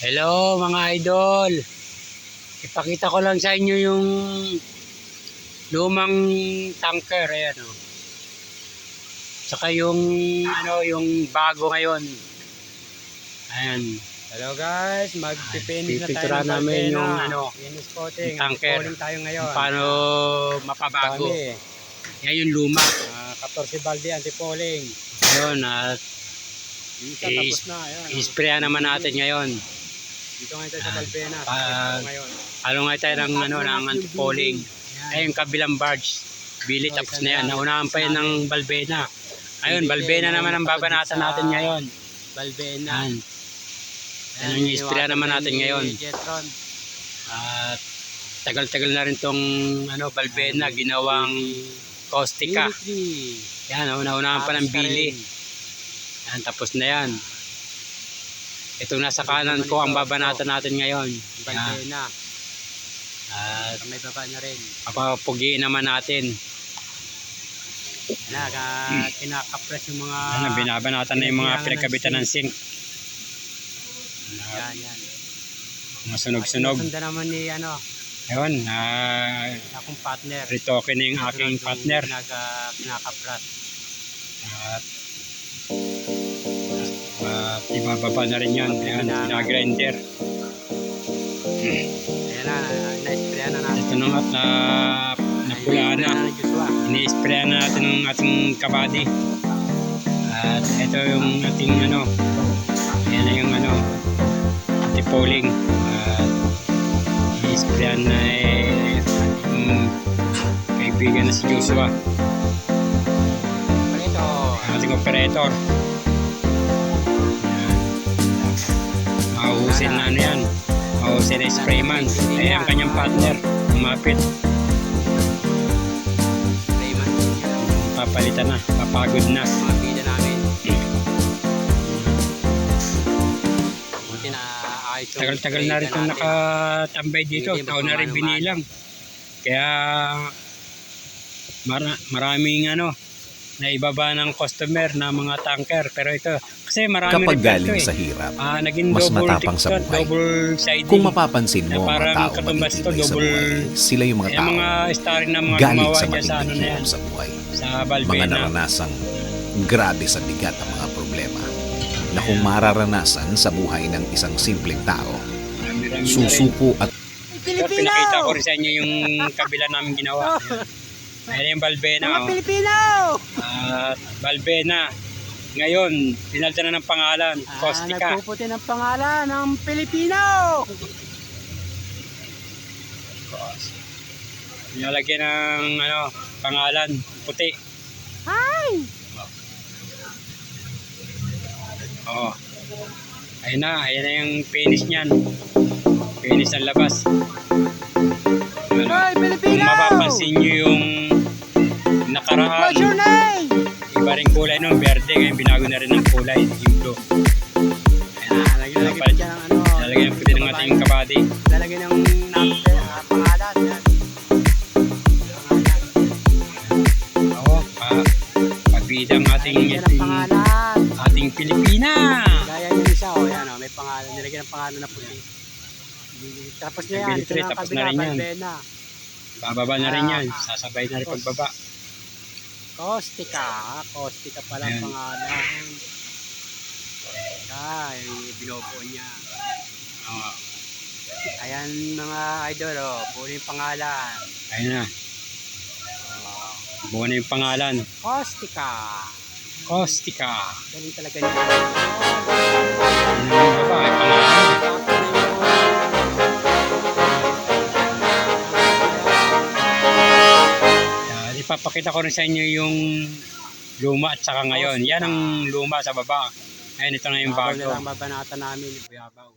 Hello mga idol. Ipakita ko lang sa inyo yung lumang tanker, ayan oh. Saka yung yung bago ngayon. Ayan. Hello guys, magpipinish na tayo Pipinturahan ng namin Balbena. yung Finish coating. tanker. Calling tayo ngayon. Paano mapabago. Dami. Yan yung luma. 14 balde anti-falling. Ayun at Isa tapos na. Ayan, i-sprayan naman natin ngayon. Dito ngayon tayo sa Balbena. Ngayon. Ano nga tayo ng ng anti-falling. Ay yung kabilang barge. Bili tapos na yan. Naunahan pa yan ng Balbena. Ayun, Balbena naman ang babanatan natin ngayon. Balbena. Yan yung i-sprayan naman natin ngayon. Jetron. At tagal-tagal na rin tong Balbena ginawang caustica. Yan, naunahan pa ng bili. Yan, tapos na yan. Itong nasa kanan ko ang babanatan natin ngayon. Balbena. At May baba na rin. papapugiin naman natin. Kinakapres yung mga... Binabanatan na yung mga pinagkabitan ng sink. Yan. Mga sunog-sunog. Sunda naman ni Ayun, akong partner. retoke na yung aking partner. Kinakapres. At ibababa na rin yan. Ayan, pinagrinder. Ayan na, na-sprayan na natin. Ito na nga at napula na. Ini-sprayan na natin ng ating kabady. At ito yung ating ayan na yung anti-falling. At i-sprayan na yung kaibigan na si Joshua. Ating operator. Mahuhusin na yan. Mahuhusin na sprayman. Ay ang kanyang partner. Umapit. Papalitan na. Papagod na. Mga bida namin. Tagal-tagal na rin itong nakatambay dito. Taon na rin binilang. Kaya maraming na ibaba ng customer na mga tanker. Pero ito, kasi marami Kapag rin galing ito sa hirap, naging mas double matapang sa TikTok, buhay. double siding. Kung mapapansin mo, Na parang mga tao katumbas ito, matitibay sa double- buhay, sila yung mga Yung tao mga starring na mga galing gumawa sa niya sa matinding na yan. hirap sa buhay. Sa Mga Balbena. naranasang grabe sa bigat ang mga problema na kung mararanasan sa buhay ng isang simpleng tao, Marami-rami na rin. susuko at Pero pinakita ko rin sa inyo yung kabila namin ginawa. Ayan yung Balbena. Mga Pilipino! At Balbena. Ngayon, pinalta na ng pangalan. Caustica. Nagpuputi ng pangalan ng Pilipino! Nilalagyan ng pangalan. Puti. Hi! Oo. Ayun na yung finish niyan. Finish ng labas. Hoy, Pilipino! Kung mapapansin nyo yung nakaraan, What's your name? iba rin kulay nun, verde, ngayon binago na rin ng kulay, yung blue. Lalagyan pa dyan ng Lalagyan yung puti ng ating kabady. Lalagyan ng pangalan. Yan. Oo, pabida ang ating Lalagyan ng pangalan. ating Pilipina. Gaya yung isa, yan may pangalan. Nilagyan ng pangalan na puti. Tapos na yan. Biltre, Ito na ang tapos kabila, na rin yan. Balbena. Bababa na rin yan, sasabay na rin pagbaba. Caustica pala ang Ayan. pangalan. Binubuo niya. Oo, Ayan mga idol, puro yung pangalan. ayun na. Buo na yung pangalan. Caustica. Caustica. Galing talaga niya. Ayun na yung baba, ay pangalan. Ipapakita ko rin sa inyo yung luma at saka ngayon. Yan ang luma sa baba. Ayun, ito na yung Bago bago. na lang babanatan namin yung Buyabaw.